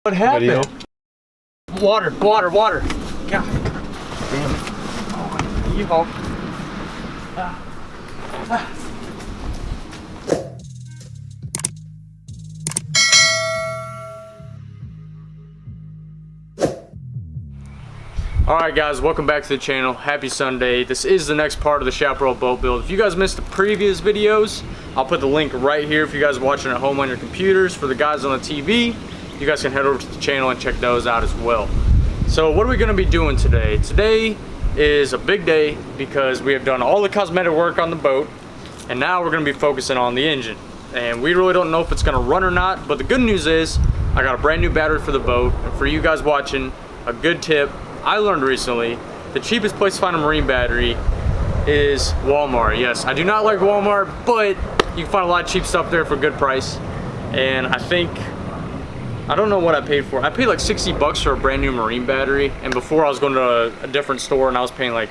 What happened? Video. Water. God damn it. Yeehaw. Alright guys, welcome back to the channel. Happy Sunday. This is the next part of the Chaparral boat build. If you guys missed the previous videos, I'll put the link right here if you guys are watching at home on your computers. For the guys on the TV, you guys can head over to the channel and check those out as well. So what are we going to be doing today? Today is a big day because we have done all the cosmetic work on the boat, and now we're going to be focusing on the engine. And we really don't know if it's going to run or not, but the good news is I got a brand new battery for the boat. And for you guys watching, a good tip I learned recently: the cheapest place to find a marine battery is Walmart. Yes, I do not like Walmart, but you can find a lot of cheap stuff there for a good price. And I don't know what I paid for. I paid like 60 bucks for a brand new marine battery, and before I was going to a different store and I was paying like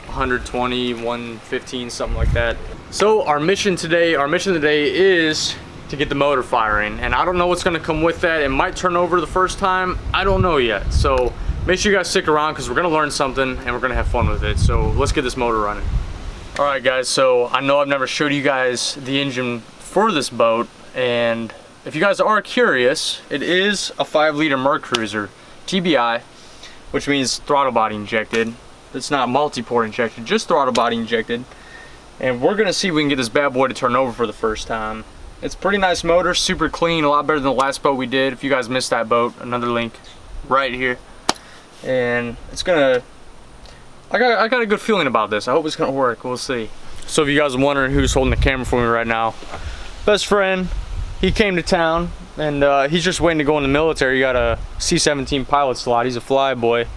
120, 115, something like that. So our mission today is to get the motor firing, and I don't know what's going to come with that. It might turn over the first time, I don't know yet. So make sure you guys stick around because we're going to learn something and we're going to have fun with it. So let's get this motor running. All right guys, so I know I've never showed you guys the engine for this boat, and if you guys are curious, it is a 5-liter Merc Cruiser TBI, which means throttle body injected. It's not multi-port injected, just throttle body injected. And we're gonna see if we can get this bad boy to turn over for the first time. It's a pretty nice motor, super clean, a lot better than the last boat we did. If you guys missed that boat, another link right here. And it's gonna, I got a good feeling about this. I hope it's gonna work, we'll see. So if you guys are wondering who's holding the camera for me right now, best friend. He came to town and he's just waiting to go in the military. He got a C-17 pilot slot. He's a fly boy.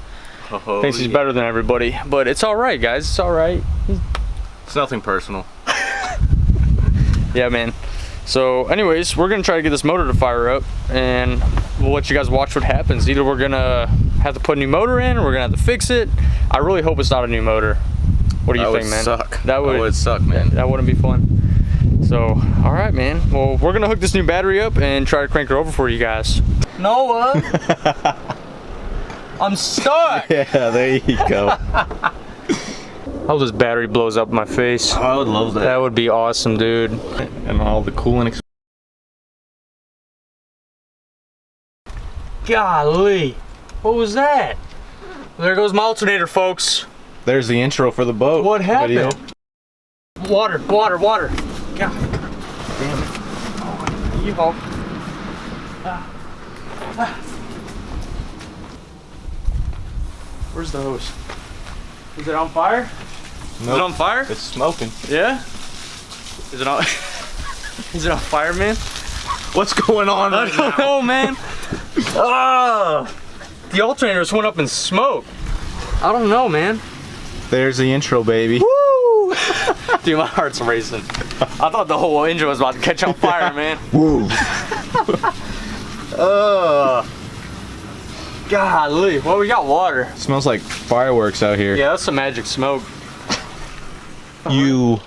Oh, thinks he's better than everybody, but it's all right, guys. It's all right. It's nothing personal. Yeah, man. So anyways, we're gonna try to get this motor to fire up, and we'll let you guys watch what happens. Either we're gonna have to put a new motor in, or we're gonna have to fix it. I really hope it's not a new motor. What do you think, man? That would suck, man. That wouldn't be fun. So, all right, man. Well, we're gonna hook this new battery up and try to crank her over for you guys. Noah, I'm stuck. Yeah, there you go. I hope this battery blows up in my face. I would love that. That would be awesome, dude. And all the coolant. Golly, what was that? There goes my alternator, folks. There's the intro for the boat. What happened? Video. Water. God damn it. Yeehaw. Where's the hose? Is it on fire? Nope. Is it on fire? It's smoking. Yeah? Is it on Is it on fire, man? What's going on right now? I don't know, man. The alternator just went up in smoke. I don't know, man. There's the intro, baby. Woo! Dude, my heart's racing. I thought the whole engine was about to catch on fire, man. Woo. Golly. Well, we got water. Smells like fireworks out here. Yeah, that's some magic smoke. You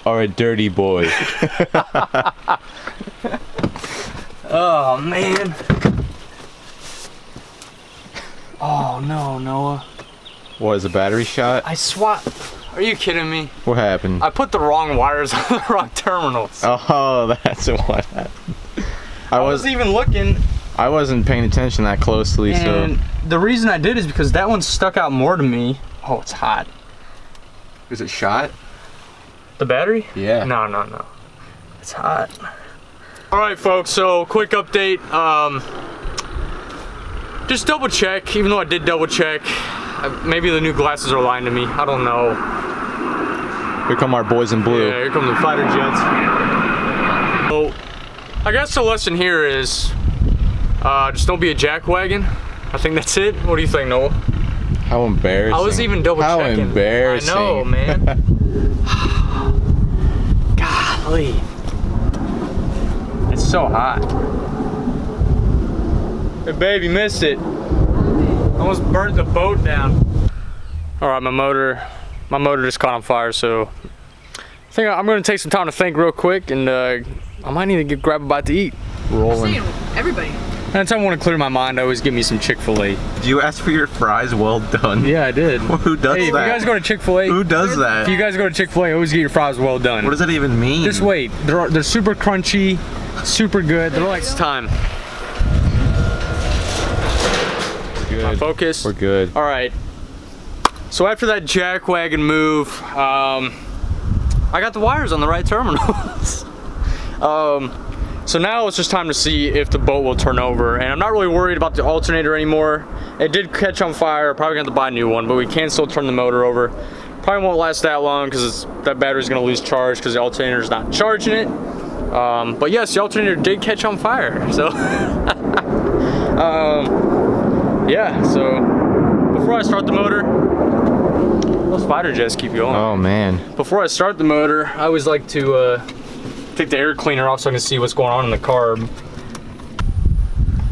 are a dirty boy. Oh, man. Oh, no, Noah. What, is a battery shot? I swapped. Are you kidding me? What happened? I put the wrong wires on the wrong terminals. Oh, that's what happened. I wasn't even looking. I wasn't paying attention that closely, and so. The reason I did is because that one stuck out more to me. Oh, it's hot. Is it shot? The battery? Yeah. No. It's hot. All right, folks, so quick update. Just double check, even though I did double check. Maybe the new glasses are lying to me. I don't know. Here come our boys in blue. Yeah, here come the fighter jets. So, I guess the lesson here is just don't be a jackwagon. I think that's it. What do you think, Noah? How embarrassing. I was even double checking. How embarrassing. I know, man. Golly. It's so hot. Hey, baby, missed it. Almost burnt the boat down. All right, my motor just caught on fire, so I think I'm gonna take some time to think real quick, and I might need to grab a bite to eat. Rolling. Everybody. Anytime I want to clear my mind, I always give me some Chick-fil-A. Do you ask for your fries well done? Yeah, I did. Who does Hey, if that? you guys go to Chick-fil-A, Who does that? if you guys go to Chick-fil-A, always get your fries well done. What does that even mean? Just wait. They're super crunchy, super good. They're like, it's time. We're good. My focus. We're good. All right. So after that jackwagon move, I got the wires on the right terminals. So now it's just time to see if the boat will turn over, and I'm not really worried about the alternator anymore. It did catch on fire, probably gonna have to buy a new one, but we can still turn the motor over. Probably won't last that long because that battery's gonna lose charge because the alternator's not charging it. But yes, the alternator did catch on fire, so yeah. So before I start the motor, those fighter jets keep going. Oh man. Before I start the motor, I always like to take the air cleaner off so I can see what's going on in the carb.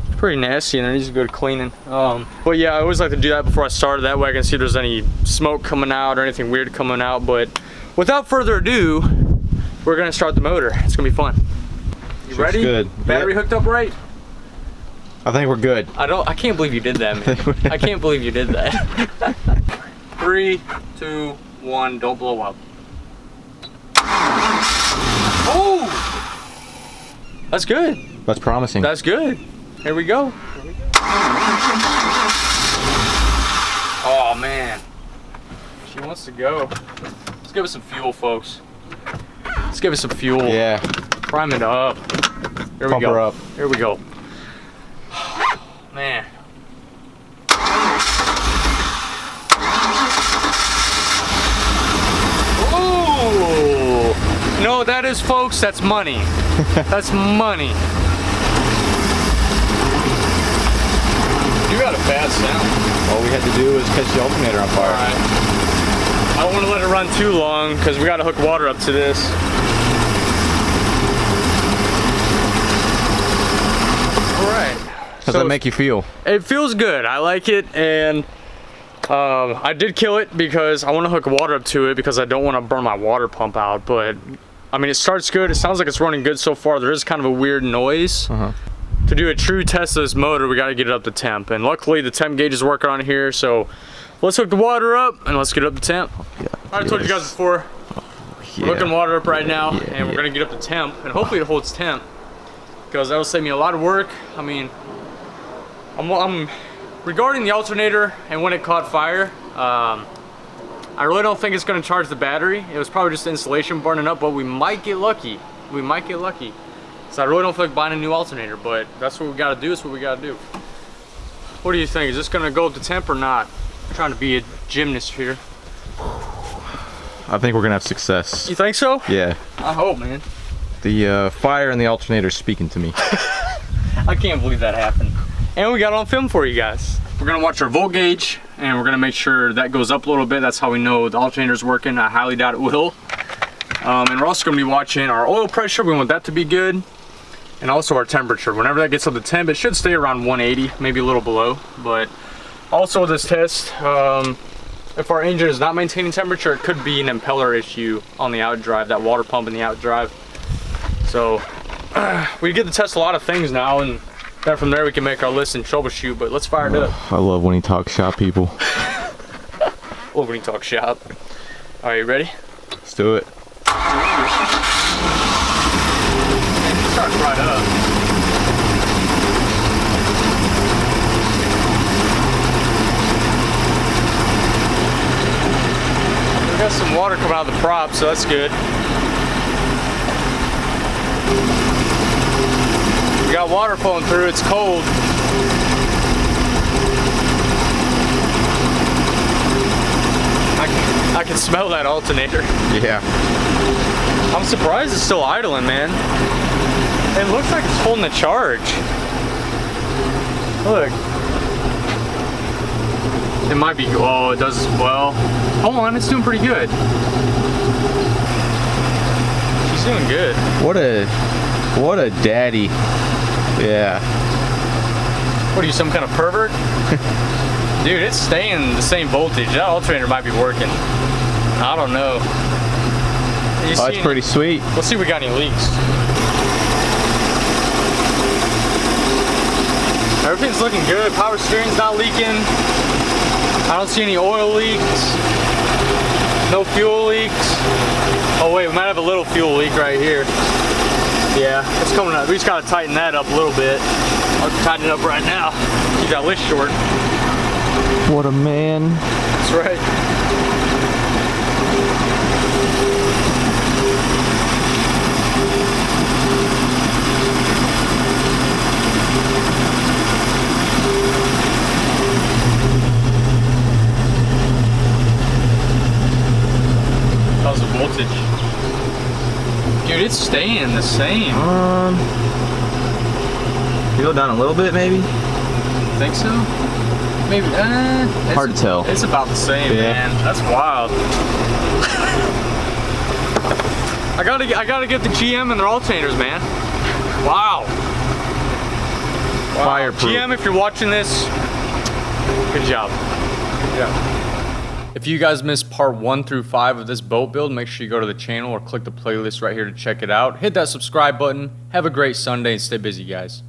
It's pretty nasty and it needs a good cleaning. But yeah, I always like to do that before I start. That way I can see if there's any smoke coming out or anything weird coming out. But without further ado, we're gonna start the motor. It's gonna be fun. You ready? Good. Battery Yep. hooked up right? I think we're good. I can't believe you did that, man. I can't believe you did that. 3, 2, 1, don't blow up. Oh! That's good. That's promising. That's good. Here we go. Oh man. She wants to go. Let's give it some fuel, folks. Let's give it some fuel. Yeah. Prime it up. Here we Pump go. her up. Here we go. Man. Ooh! You know what that is, folks? That's money. That's money. You got a bad sound. All we had to do was catch the alternator on fire. Alright. I don't want to let it run too long because we got to hook water up to this. Alright. How's that make you feel? It feels good. I like it, and I did kill it because I want to hook water up to it because I don't want to burn my water pump out. But I mean, it starts good. It sounds like it's running good so far. There is kind of a weird noise. To do a true test of this motor, we got to get it up to temp, and luckily the temp gauge is working on here. So let's hook the water up and let's get it up to temp. Yeah, I told you guys before. Yeah. We're hooking water up right now, Yeah, and we're gonna get up to temp, and hopefully it holds temp because that'll save me a lot of work. I mean, I'm regarding the alternator and when it caught fire. I really don't think it's gonna charge the battery. It was probably just the insulation burning up, but we might get lucky. We might get lucky. So I really don't feel like buying a new alternator, but that's what we gotta do. It's what we gotta do. What do you think? Is this gonna go up to temp or not? I'm trying to be a gymnast here. I think we're gonna have success. You think so? Yeah. I hope, man. The fire and the alternator is speaking to me. I can't believe that happened. And we got it on film for you guys. We're gonna watch our volt gauge and we're gonna make sure that goes up a little bit. That's how we know the alternator's working. I highly doubt it will. And we're also gonna be watching our oil pressure. We want that to be good. And also our temperature. Whenever that gets up to temp, it should stay around 180, maybe a little below. But also with this test, if our engine is not maintaining temperature, it could be an impeller issue on the outdrive, that water pump in the outdrive. So we get to test a lot of things now, and then from there we can make our list and troubleshoot. But let's fire it up. I love when he talks shop, people. Love when you talk shop. All right, you ready? Let's do it. Start right up. We got some water coming out of the prop, so that's good. We got water flowing through, it's cold. I can smell that alternator. Yeah. I'm surprised it's still idling, man. It looks like it's holding the charge. Look. It might be, oh, it does as well. Hold on, it's doing pretty good. She's doing good. What a daddy. Yeah. What are you, some kind of pervert? Dude, it's staying the same voltage. That alternator might be working. I don't know. Oh, that's pretty sweet. Let's see if we got any leaks. Everything's looking good. Power steering's not leaking. I don't see any oil leaks. No fuel leaks. Oh wait, we might have a little fuel leak right here. Yeah, it's coming up. We just gotta tighten that up a little bit. I'll tighten it up right now. Keep that list short. What a man. That's right. How's the voltage? Dude, it's staying the same. Go down a little bit, maybe? Think so? Maybe. Hard to tell. It's about the same, Yeah. man. That's wild. I gotta get the GM and their alternators, man. Wow. Fireproof. GM, if you're watching this, good job. Good job. If you guys missed part 1 through 5 of this boat build, make sure you go to the channel or click the playlist right here to check it out. Hit that subscribe button. Have a great Sunday and stay busy, guys.